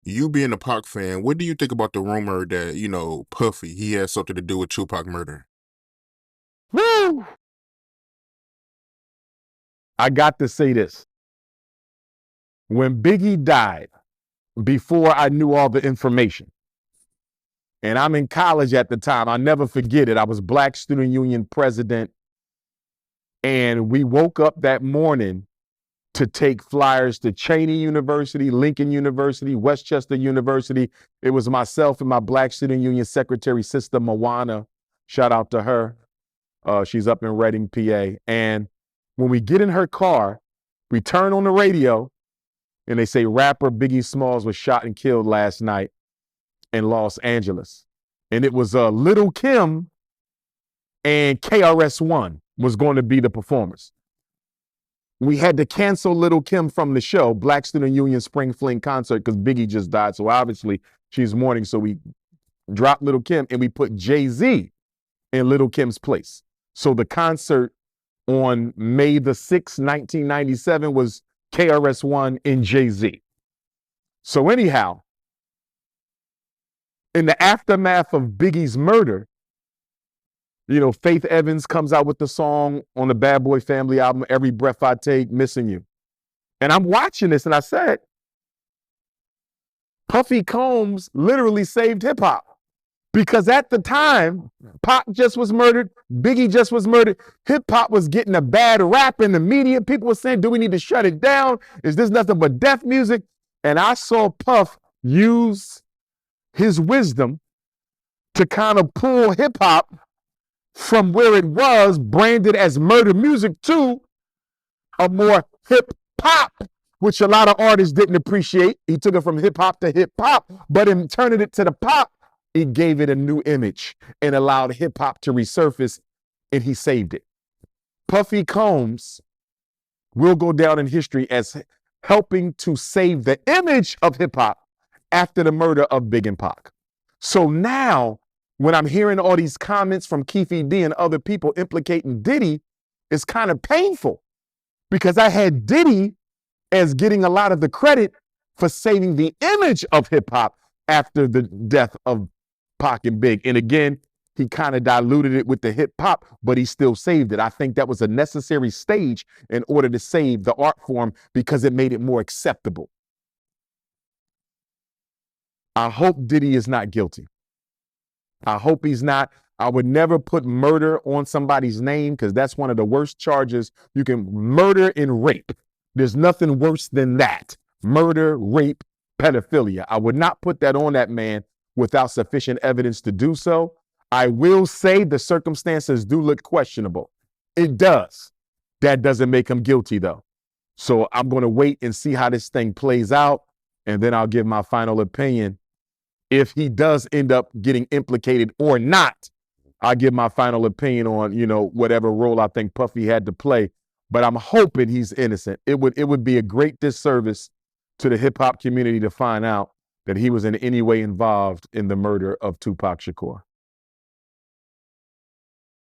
You being a Pac fan, what do you think about the rumor that, Puffy, he has something to do with Tupac murder? Woo! I got to say this. When Biggie died, before I knew all the information, and I'm in college at the time, I'll never forget it. I was Black Student Union president, and we woke up that morning to take flyers to Cheney University, Lincoln University, Westchester University. It was myself and my Black Student Union secretary, Sister Moana. Shout out to her. She's up in Reading, PA. And when we get in her car, we turn on the radio and they say rapper Biggie Smalls was shot and killed last night in Los Angeles. And it was Little Kim and KRS-One was going to be the performers. We had to cancel Little Kim from the show, Black Student Union Spring Fling concert, because Biggie just died. So obviously she's mourning. So we dropped Little Kim and we put Jay-Z in Little Kim's place. So the concert on May the 6th, 1997 was KRS-One and Jay-Z. So anyhow, in the aftermath of Biggie's murder, Faith Evans comes out with the song on the Bad Boy Family album, Every Breath I Take, Missing You. And I'm watching this and I said, Puffy Combs literally saved hip hop. Because at the time, Pac just was murdered, Biggie just was murdered, hip hop was getting a bad rap in the media. People were saying, do we need to shut it down? Is this nothing but death music? And I saw Puff use his wisdom to kind of pull hip hop from where it was branded as murder music to a more hip hop, which a lot of artists didn't appreciate. He took it from hip hop to hip hop, but in turning it to the pop, it gave it a new image and allowed hip hop to resurface, and he saved it. Puffy Combs will go down in history as helping to save the image of hip hop after the murder of Big and Pac. So now, when I'm hearing all these comments from Keefe D and other people implicating Diddy, it's kind of painful because I had Diddy as getting a lot of the credit for saving the image of hip hop after the death of Pac and Big. And again, he kind of diluted it with the hip hop, but he still saved it. I think that was a necessary stage in order to save the art form because it made it more acceptable. I hope Diddy is not guilty. I hope he's not. I would never put murder on somebody's name because that's one of the worst charges. You can murder and rape. There's nothing worse than that. Murder, rape, pedophilia. I would not put that on that man without sufficient evidence to do so. I will say the circumstances do look questionable. It does. That doesn't make him guilty though. So I'm going to wait and see how this thing plays out. And then I'll give my final opinion. If he does end up getting implicated or not, I'll give my final opinion on, whatever role I think Puffy had to play. But I'm hoping he's innocent. It would be a great disservice to the hip hop community to find out that he was in any way involved in the murder of Tupac Shakur.